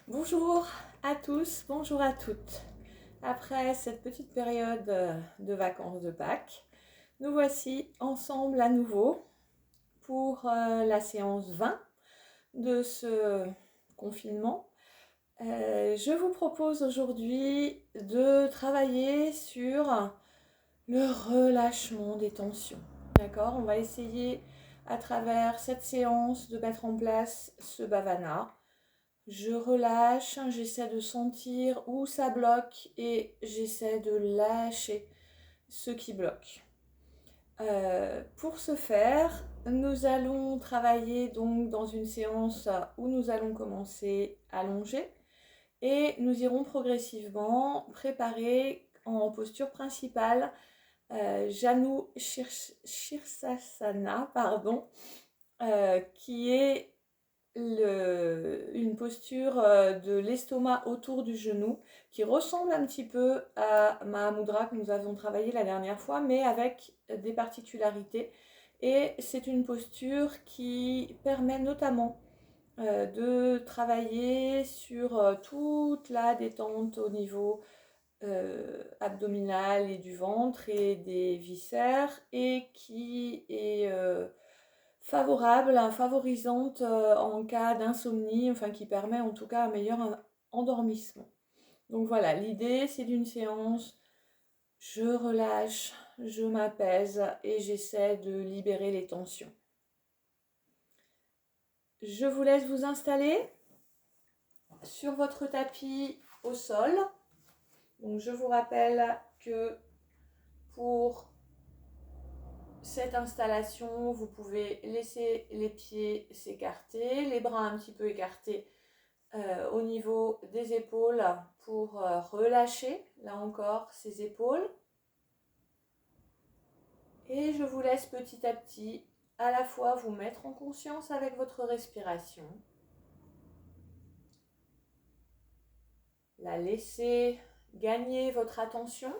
Bonjour à tous, bonjour à toutes. Après cette petite période de vacances de Pâques, nous voici ensemble à nouveau pour la séance 20 de ce confinement. Je vous propose aujourd'hui de travailler sur le relâchement des tensions. D'accord? On va essayer à travers cette séance de mettre en place ce bhavana. Je relâche, j'essaie de sentir où ça bloque et j'essaie de lâcher ce qui bloque. Pour ce faire, nous allons travailler donc dans une séance où nous allons commencer allongé et nous irons progressivement préparer en posture principale Janu Shirsasana, qui est une posture de l'estomac autour du genou qui ressemble un petit peu à Mahamudra que nous avons travaillé la dernière fois, mais avec des particularités. Et c'est une posture qui permet notamment de travailler sur toute la détente au niveau abdominal et du ventre et des viscères et qui est favorable, favorisante en cas d'insomnie, enfin qui permet en tout cas un meilleur endormissement. Donc voilà, l'idée c'est d'une séance, je relâche, je m'apaise et j'essaie de libérer les tensions. Je vous laisse vous installer sur votre tapis au sol. Donc je vous rappelle que pour cette installation, vous pouvez laisser les pieds s'écarter, les bras un petit peu écartés au niveau des épaules pour relâcher, là encore, ces épaules. Et je vous laisse petit à petit à la fois vous mettre en conscience avec votre respiration, la laisser gagner votre attention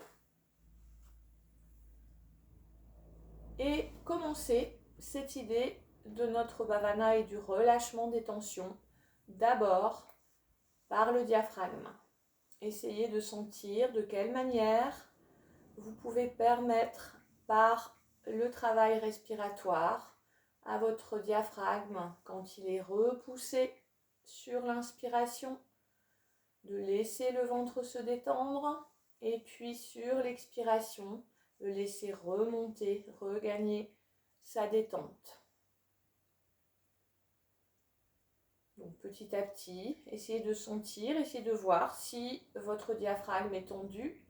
et commencer cette idée de notre bhavana et du relâchement des tensions d'abord par le diaphragme. Essayez de sentir de quelle manière vous pouvez permettre par le travail respiratoire à votre diaphragme, quand il est repoussé sur l'inspiration, de laisser le ventre se détendre et puis sur l'expiration, de laisser remonter, regagner sa détente. Donc petit à petit, essayez de sentir, essayez de voir si votre diaphragme est tendu.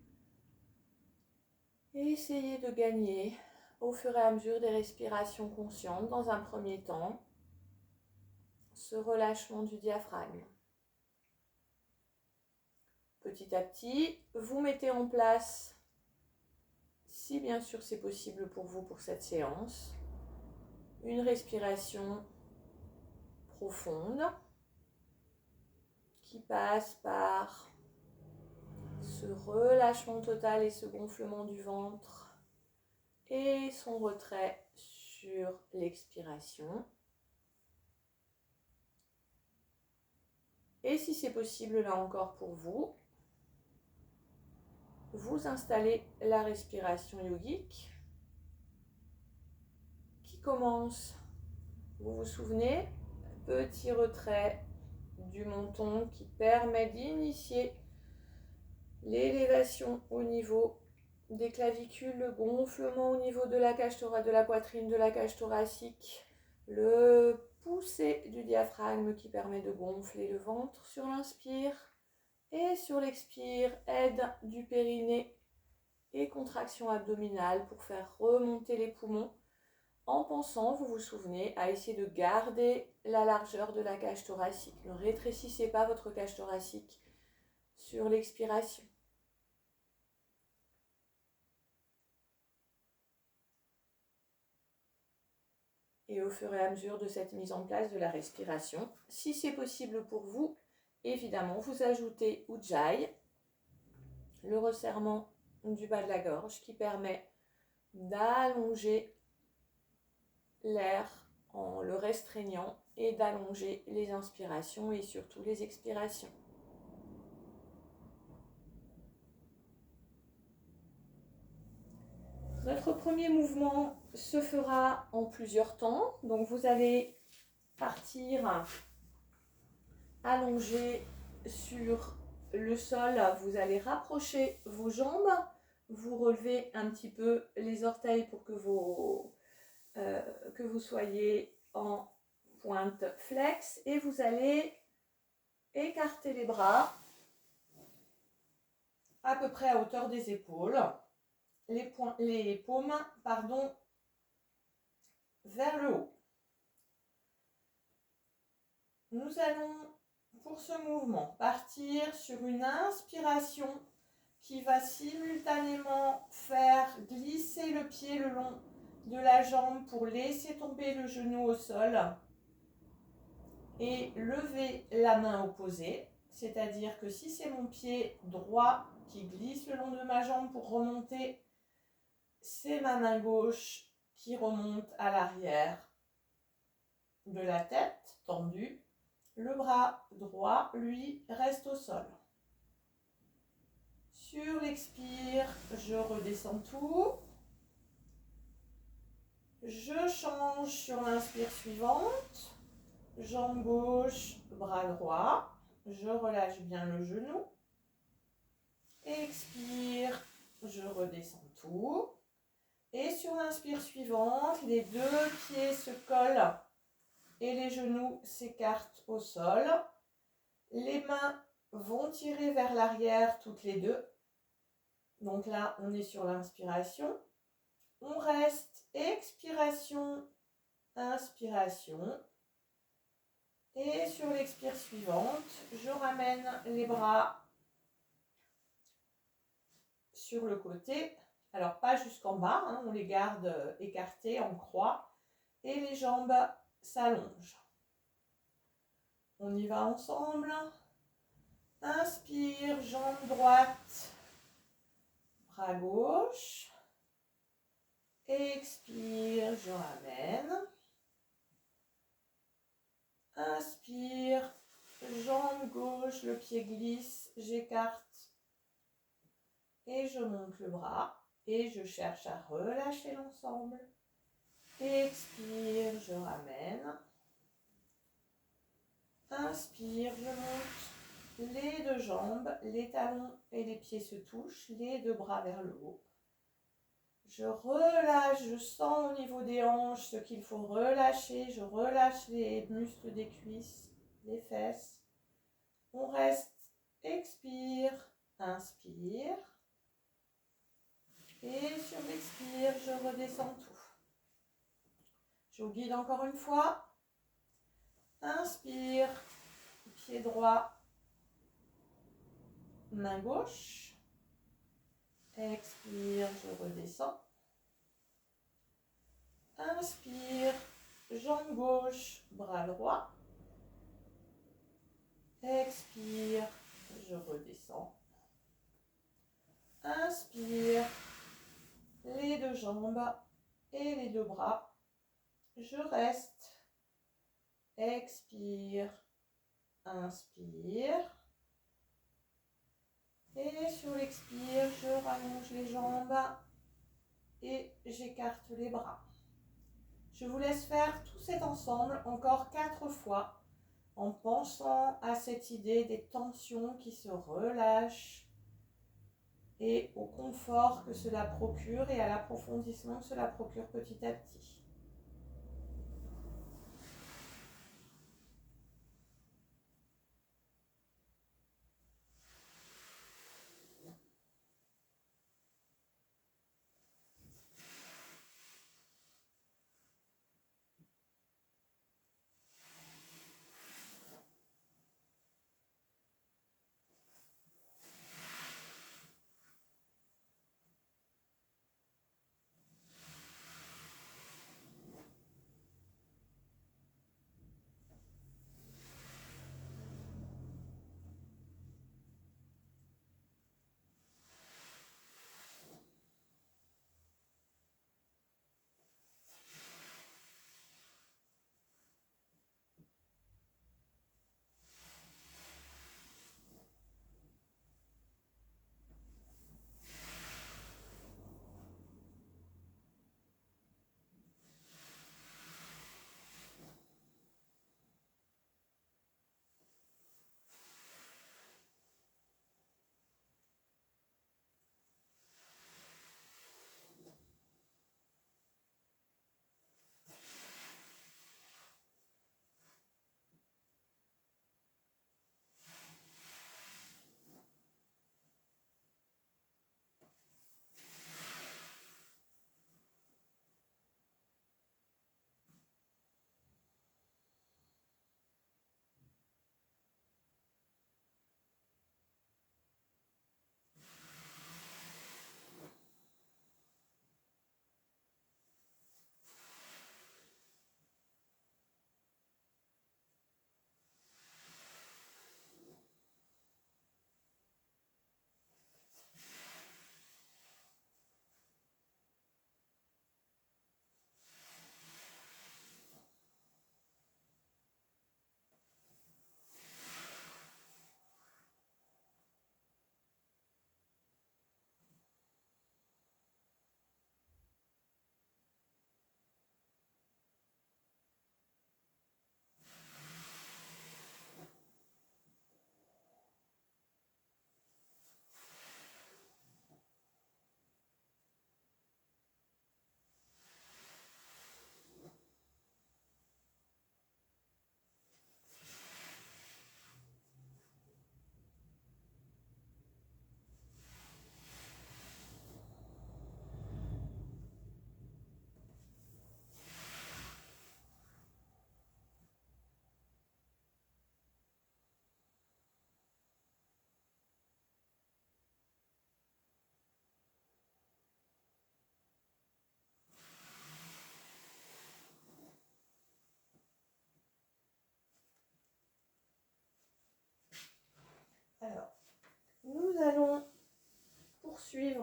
Et essayez de gagner au fur et à mesure des respirations conscientes dans un premier temps ce relâchement du diaphragme. Petit à petit, vous mettez en place, si bien sûr c'est possible pour vous pour cette séance, une respiration profonde qui passe par ce relâchement total et ce gonflement du ventre et son retrait sur l'expiration. Et si c'est possible là encore pour vous, vous installez la respiration yogique qui commence, vous vous souvenez, petit retrait du menton qui permet d'initier l'élévation au niveau des clavicules, le gonflement au niveau de la cage thoracique, de la poitrine, de la cage thoracique, le pousser du diaphragme qui permet de gonfler le ventre sur l'inspire et sur l'expire, aide du périnée et contraction abdominale pour faire remonter les poumons en pensant, vous vous souvenez, à essayer de garder la largeur de la cage thoracique. Ne rétrécissez pas votre cage thoracique sur l'expiration. Et au fur et à mesure de cette mise en place de la respiration, si c'est possible pour vous, évidemment, vous ajoutez Ujjayi, le resserrement du bas de la gorge qui permet d'allonger l'air en le restreignant et d'allonger les inspirations et surtout les expirations. Notre premier mouvement se fera en plusieurs temps. Donc vous allez partir allongé sur le sol. Vous allez rapprocher vos jambes. Vous relevez un petit peu les orteils pour que vous soyez en pointe flex. Et vous allez écarter les bras à peu près à hauteur des épaules. Les paumes vers le haut. Nous allons, pour ce mouvement, partir sur une inspiration qui va simultanément faire glisser le pied le long de la jambe pour laisser tomber le genou au sol et lever la main opposée. C'est-à-dire que si c'est mon pied droit qui glisse le long de ma jambe pour remonter, c'est ma main gauche qui remonte à l'arrière de la tête tendue. Le bras droit, lui, reste au sol. Sur l'expire, je redescends tout. Je change sur l'inspire suivante. Jambe gauche, bras droit. Je relâche bien le genou. Expire, je redescends tout. Et sur l'inspire suivante, les deux pieds se collent et les genoux s'écartent au sol. Les mains vont tirer vers l'arrière toutes les deux. Donc là, on est sur l'inspiration. On reste expiration, inspiration. Et sur l'expire suivante, je ramène les bras sur le côté. Alors pas jusqu'en bas, on les garde écartés en croix. Et les jambes s'allongent. On y va ensemble. Inspire, jambe droite, bras gauche. Expire, je ramène. Inspire, jambe gauche, le pied glisse, j'écarte et je monte le bras et je cherche à relâcher l'ensemble. Expire, je ramène. Inspire, je monte les deux jambes, les talons et les pieds se touchent, les deux bras vers le haut. Je relâche, je sens au niveau des hanches ce qu'il faut relâcher, je relâche les muscles des cuisses, les fesses. On reste, expire, inspire. Et sur l'expire, je redescends tout. Je vous guide encore une fois. Inspire, pied droit, main gauche. Expire, je redescends. Inspire, jambe gauche, bras droit. Expire, je redescends. Inspire, les deux jambes et les deux bras. Je reste. Expire, inspire. Et sur l'expire, je rallonge les jambes et j'écarte les bras. Je vous laisse faire tout cet ensemble encore 4 fois en pensant à cette idée des tensions qui se relâchent et au confort que cela procure et à l'approfondissement que cela procure petit à petit.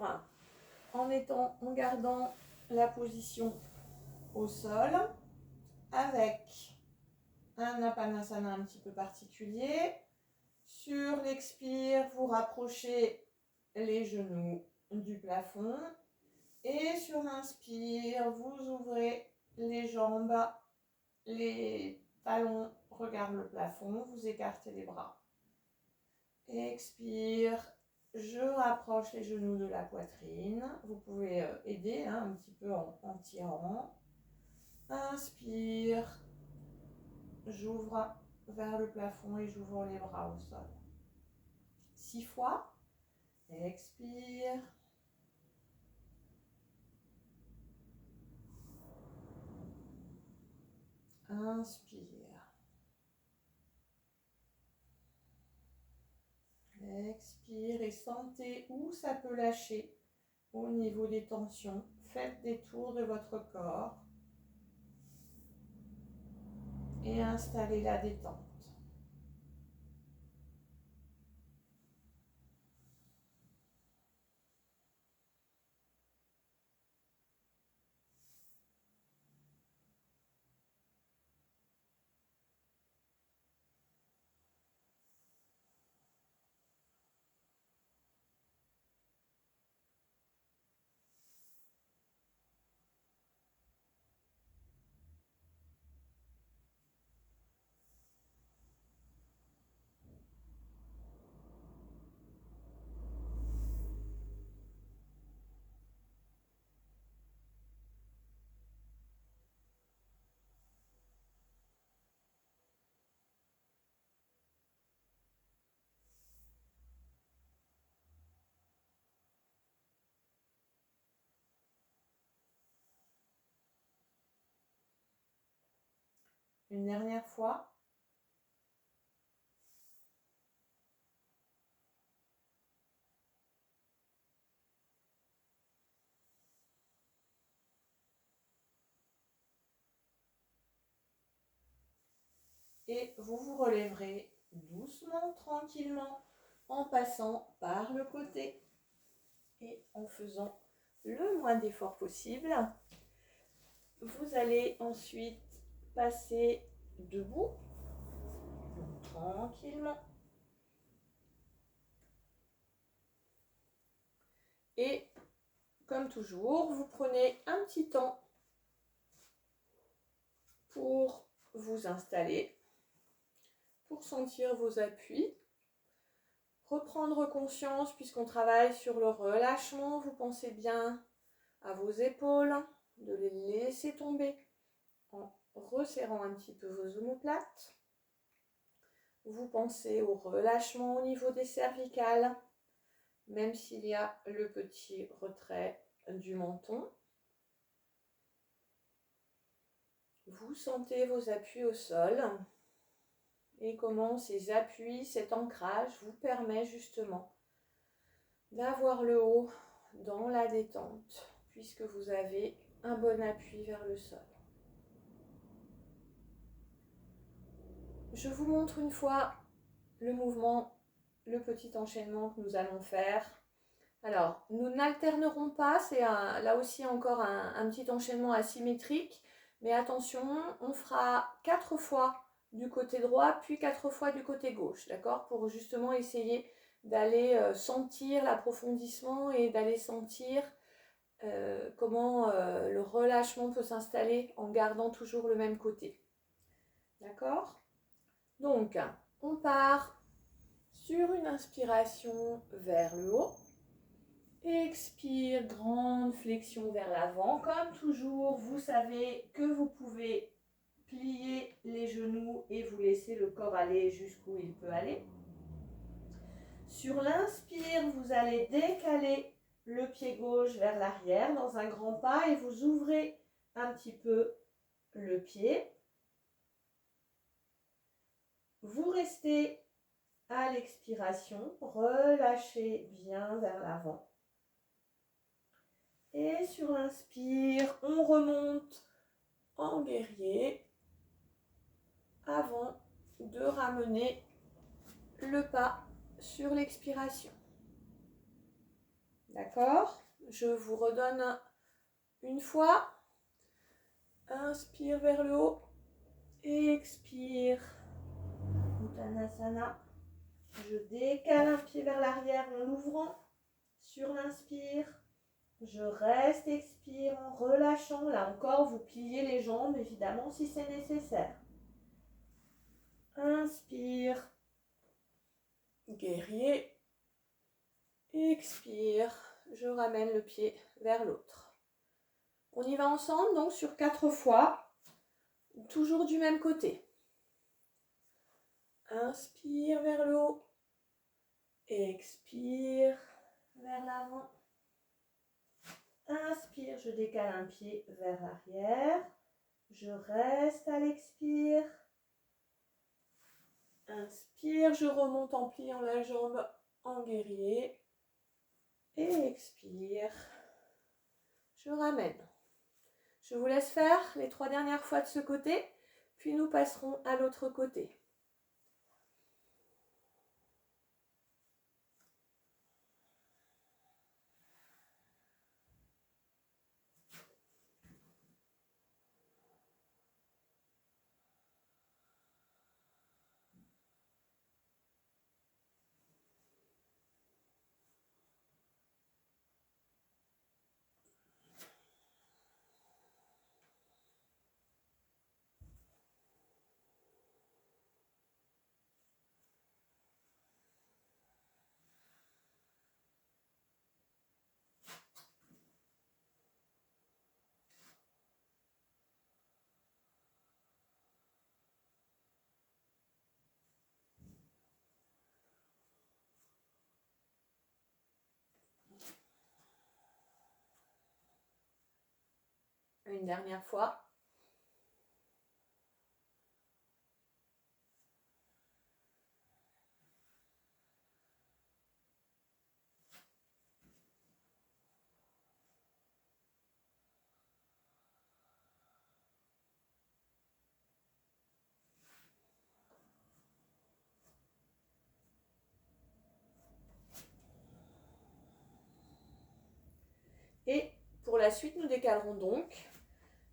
lèvres en gardant la position au sol avec un Apanasana un petit peu particulier. Sur l'expire, vous rapprochez les genoux du plafond et sur l'inspire, vous ouvrez les jambes, les talons regardent le plafond, vous écartez les bras. Expire, je rapproche les genoux de la poitrine. Vous pouvez aider un petit peu en tirant. Inspire, j'ouvre vers le plafond et j'ouvre les bras au sol. 6 fois. Expire. Inspire. Expire et sentez où ça peut lâcher au niveau des tensions. Faites des tours de votre corps et installez la détente. Une dernière fois. Et vous vous relèverez doucement, tranquillement, en passant par le côté et en faisant le moins d'efforts possible. Vous allez ensuite passer debout, tranquillement. Et comme toujours, vous prenez un petit temps pour vous installer, pour sentir vos appuis. Reprendre conscience, puisqu'on travaille sur le relâchement, vous pensez bien à vos épaules, de les laisser tomber en resserrant un petit peu vos omoplates. Vous pensez au relâchement au niveau des cervicales, même s'il y a le petit retrait du menton. Vous sentez vos appuis au sol et comment ces appuis, cet ancrage vous permet justement d'avoir le haut dans la détente, puisque vous avez un bon appui vers le sol. Je vous montre une fois le mouvement, le petit enchaînement que nous allons faire. Alors, nous n'alternerons pas, c'est là aussi encore un petit enchaînement asymétrique, mais attention, on fera 4 fois du côté droit, puis 4 fois du côté gauche, d'accord? Pour justement essayer d'aller sentir l'approfondissement et d'aller sentir comment le relâchement peut s'installer en gardant toujours le même côté. D'accord? Donc, on part sur une inspiration vers le haut. Expire, grande flexion vers l'avant. Comme toujours, vous savez que vous pouvez plier les genoux et vous laisser le corps aller jusqu'où il peut aller. Sur l'inspire, vous allez décaler le pied gauche vers l'arrière dans un grand pas et vous ouvrez un petit peu le pied. Vous restez à l'expiration, relâchez bien vers l'avant. Et sur l'inspire, on remonte en guerrier avant de ramener le pas sur l'expiration. D'accord? Je vous redonne une fois. Inspire vers le haut. Expire. Uttanasana. Je décale un pied vers l'arrière en l'ouvrant. Sur l'inspire. Je reste, expire en relâchant. Là encore, vous pliez les jambes, évidemment, si c'est nécessaire. Inspire. Guerrier. Expire. Je ramène le pied vers l'autre. On y va ensemble, donc sur 4 fois. Toujours du même côté. Inspire vers le haut. Expire vers l'avant. Inspire, je décale un pied vers l'arrière. Je reste à l'expire. Inspire, je remonte en pliant la jambe en guerrier. Et expire. Je ramène. Je vous laisse faire les 3 dernières fois de ce côté, puis nous passerons à l'autre côté. Une dernière fois. Et pour la suite, nous décalerons donc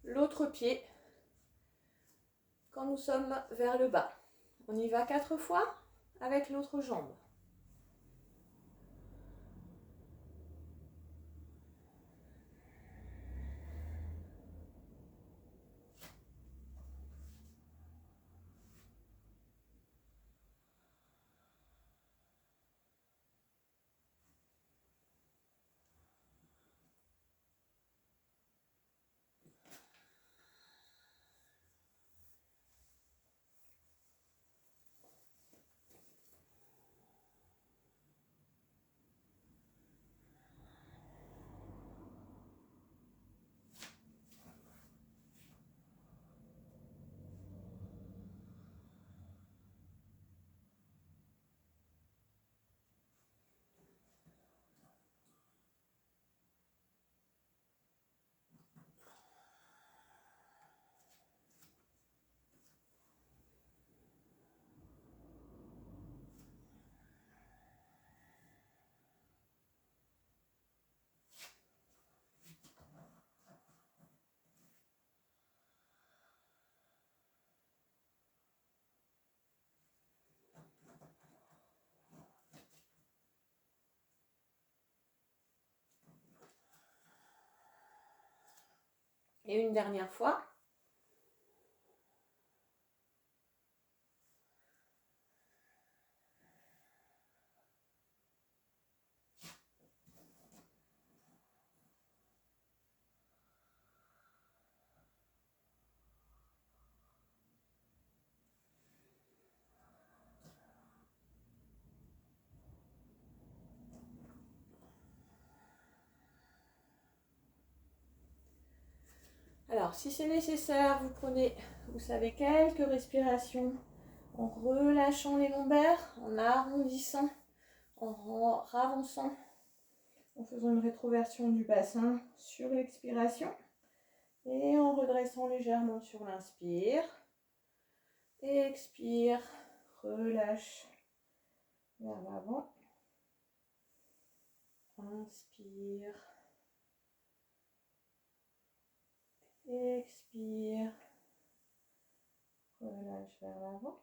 l'autre pied quand nous sommes vers le bas. On y va 4 fois avec l'autre jambe. Et une dernière fois. Alors, si c'est nécessaire, vous prenez, vous savez, quelques respirations en relâchant les lombaires, en arrondissant, en ravançant, en faisant une rétroversion du bassin sur l'expiration et en redressant légèrement sur l'inspire. Et expire, relâche vers l'avant. Inspire. Expire. Relâche vers l'avant.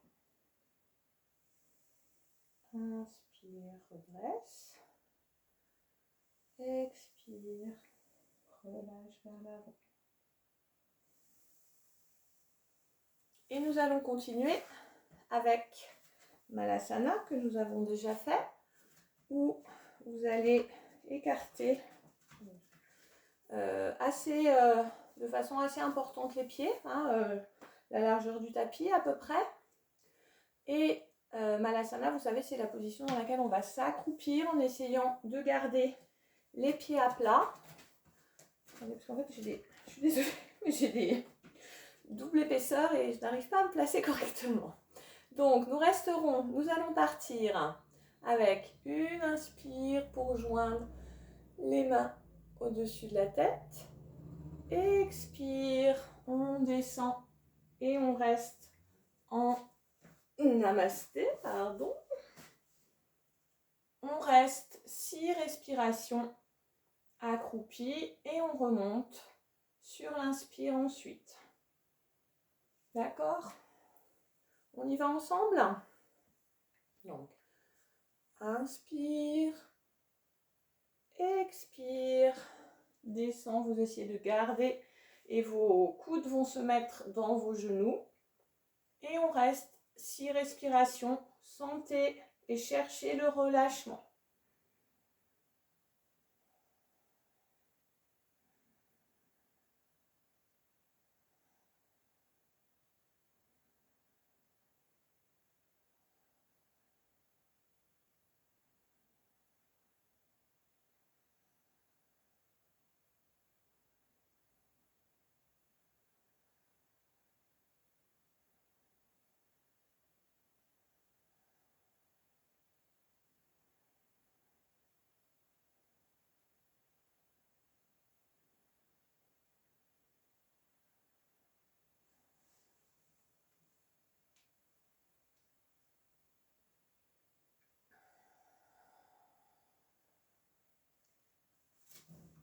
Inspire, redresse. Expire. Relâche vers l'avant. Et nous allons continuer avec Malasana que nous avons déjà fait, où vous allez écarter de façon assez importante les pieds, la largeur du tapis à peu près. Et Malasana, vous savez, c'est la position dans laquelle on va s'accroupir en essayant de garder les pieds à plat. Attendez, parce qu'en fait, je suis désolée, mais j'ai des doubles épaisseurs et je n'arrive pas à me placer correctement. Donc, nous allons partir avec une inspire pour joindre les mains au-dessus de la tête. Expire, on descend et on reste en namasté, pardon. On reste 6 respirations accroupies et on remonte sur l'inspire ensuite. D'accord? On y va ensemble? Donc, inspire, expire, descend, vous essayez de garder et vos coudes vont se mettre dans vos genoux. Et on reste 6 respirations, sentez et cherchez le relâchement.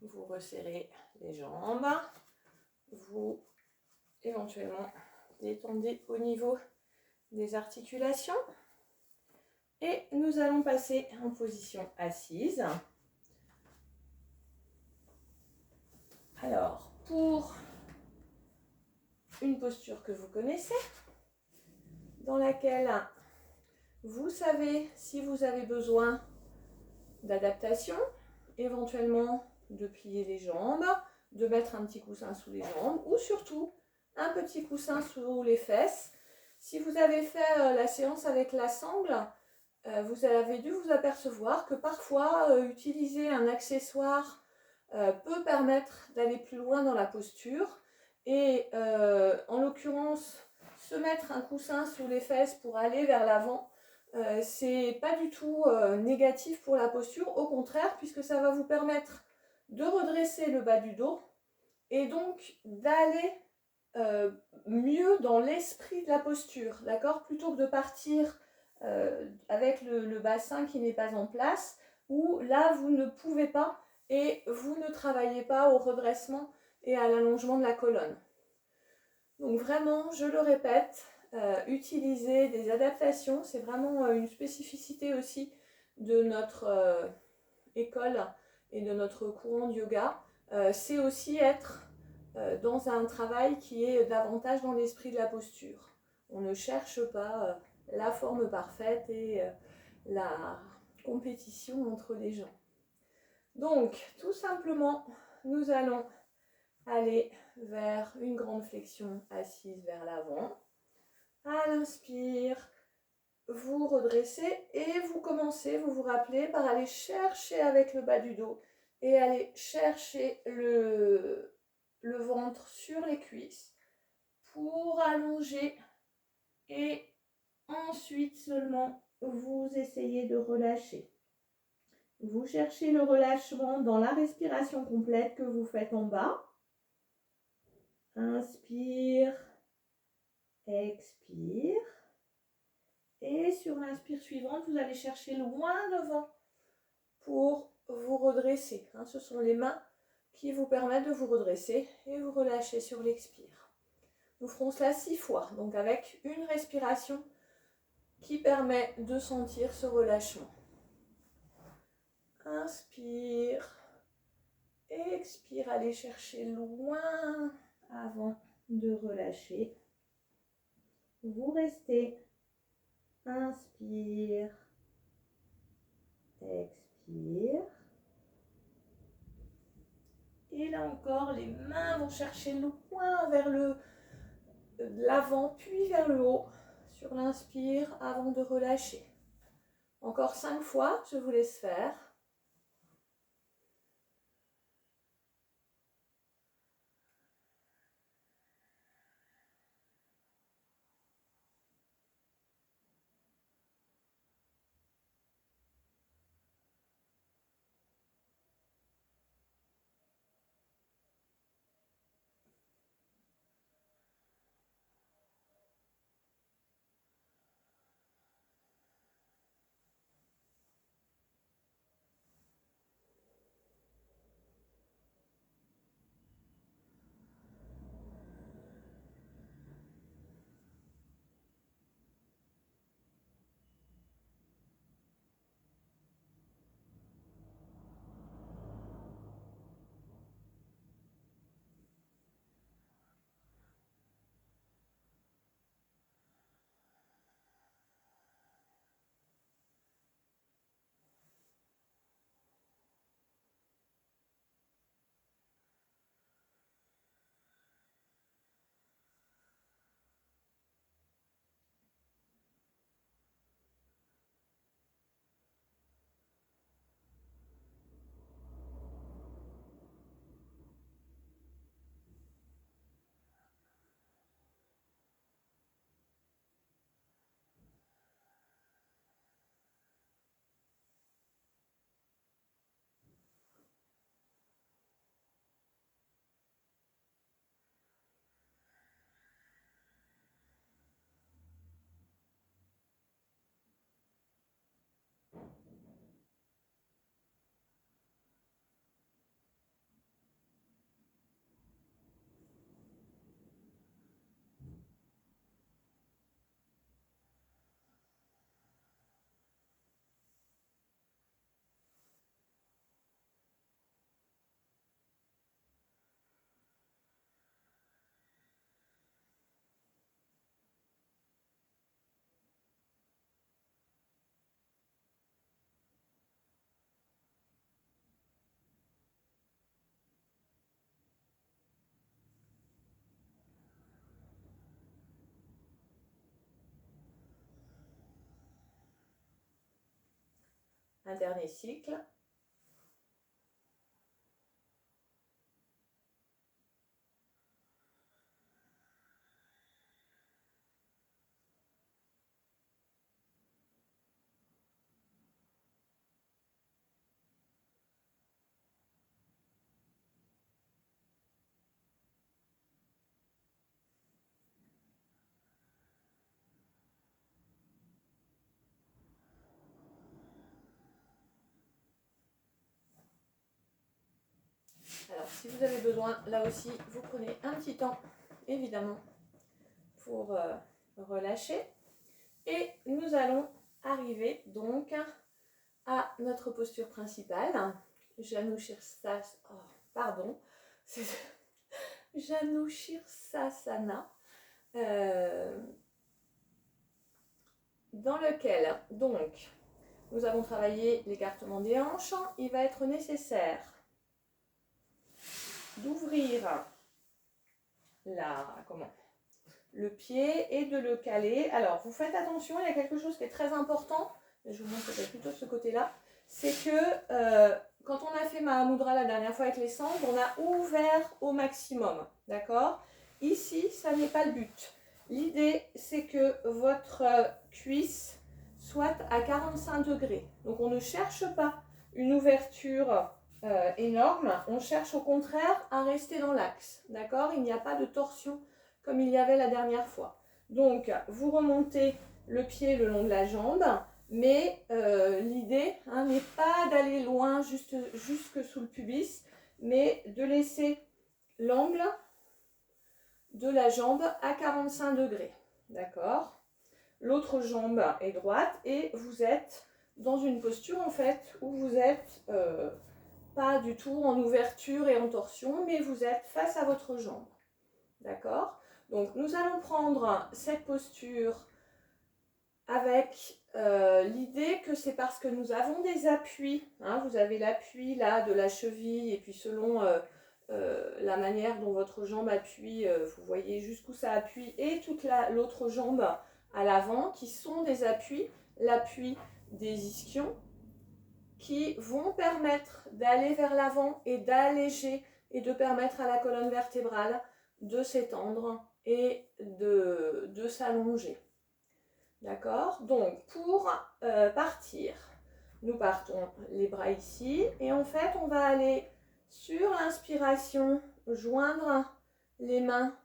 Vous resserrez les jambes, vous éventuellement détendez au niveau des articulations et nous allons passer en position assise. Alors, pour une posture que vous connaissez, dans laquelle vous savez si vous avez besoin d'adaptation, éventuellement de plier les jambes, de mettre un petit coussin sous les jambes ou surtout un petit coussin sous les fesses. Si vous avez fait la séance avec la sangle, vous avez dû vous apercevoir que parfois utiliser un accessoire peut permettre d'aller plus loin dans la posture et en l'occurrence se mettre un coussin sous les fesses pour aller vers l'avant, c'est pas du tout négatif pour la posture, au contraire, puisque ça va vous permettre de redresser le bas du dos et donc d'aller mieux dans l'esprit de la posture, d'accord, plutôt que de partir avec le bassin qui n'est pas en place, où là vous ne pouvez pas et vous ne travaillez pas au redressement et à l'allongement de la colonne. Donc vraiment, je le répète, utiliser des adaptations, c'est vraiment une spécificité aussi de notre école et de notre courant de yoga. C'est aussi être dans un travail qui est davantage dans l'esprit de la posture. On ne cherche pas la forme parfaite et la compétition entre les gens. Donc, tout simplement, nous allons aller vers une grande flexion assise vers l'avant. À l'inspire, vous redressez et vous commencez, vous vous rappelez, par aller chercher avec le bas du dos et aller chercher le ventre sur les cuisses pour allonger et ensuite seulement vous essayez de relâcher. Vous cherchez le relâchement dans la respiration complète que vous faites en bas. Inspire, expire. Et sur l'inspire suivante, vous allez chercher loin devant pour vous redresser. Hein. Ce sont les mains qui vous permettent de vous redresser et vous relâchez sur l'expire. Nous ferons cela 6 fois, donc avec une respiration qui permet de sentir ce relâchement. Inspire, expire, allez chercher loin avant de relâcher. Vous restez. Inspire, expire. Et là encore, les mains vont chercher loin vers l'avant, puis vers le haut. Sur l'inspire, avant de relâcher. Encore 5 fois, je vous laisse faire. Un dernier cycle. Alors, si vous avez besoin, là aussi, vous prenez un petit temps, évidemment, pour relâcher. Et nous allons arriver donc à notre posture principale. Janu Shirsasana. Oh, pardon. Janu Shirsasana. Dans lequel, donc, nous avons travaillé l'écartement des hanches. Il va être nécessaire d'ouvrir le pied et de le caler. Alors, vous faites attention, il y a quelque chose qui est très important, mais je vous montre peut-être plutôt de ce côté-là, c'est que quand on a fait Mahamudra la dernière fois avec les cendres, on a ouvert au maximum, d'accord? Ici, ça n'est pas le but. L'idée, c'est que votre cuisse soit à 45 degrés. Donc, on ne cherche pas une ouverture énorme, on cherche au contraire à rester dans l'axe, d'accord? Il n'y a pas de torsion comme il y avait la dernière fois. Donc, vous remontez le pied le long de la jambe, Mais l'idée n'est pas d'aller loin jusque sous le pubis, mais de laisser l'angle de la jambe à 45 degrés. D'accord? L'autre jambe est droite et vous êtes dans une posture en fait où vous êtes pas du tout en ouverture et en torsion, mais vous êtes face à votre jambe. D'accord? Donc nous allons prendre cette posture avec l'idée que c'est parce que nous avons des appuis. Vous avez l'appui là de la cheville et puis selon la manière dont votre jambe appuie, vous voyez jusqu'où ça appuie et toute l'autre jambe à l'avant qui sont des appuis, l'appui des ischions qui vont permettre d'aller vers l'avant et d'alléger et de permettre à la colonne vertébrale de s'étendre et de s'allonger. D'accord? Donc pour partir, nous partons les bras ici et en fait on va aller sur l'inspiration joindre les mains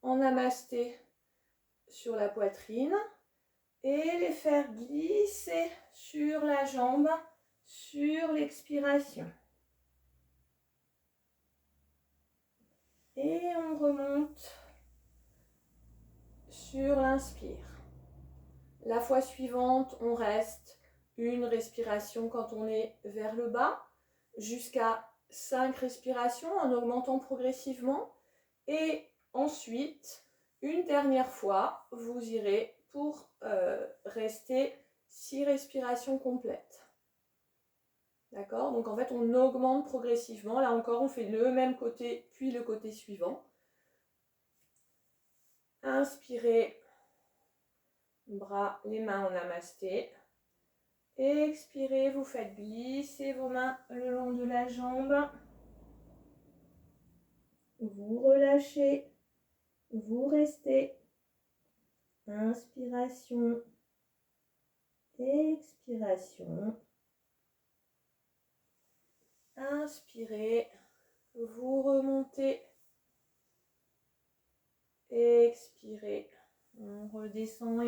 en namasté sur la poitrine et les faire glisser sur la jambe sur l'expiration. Et on remonte sur l'inspire. La fois suivante, on reste une respiration quand on est vers le bas, jusqu'à 5 respirations en augmentant progressivement. Et ensuite, une dernière fois, vous irez pour rester 6 respirations complètes. D'accord? Donc en fait, on augmente progressivement. Là encore, on fait le même côté, puis le côté suivant. Inspirez, bras, les mains en namasté. Expirez, vous faites glisser vos mains le long de la jambe. Vous relâchez, vous restez. Inspiration, expiration. Inspirez, vous remontez. Expirez, on redescend.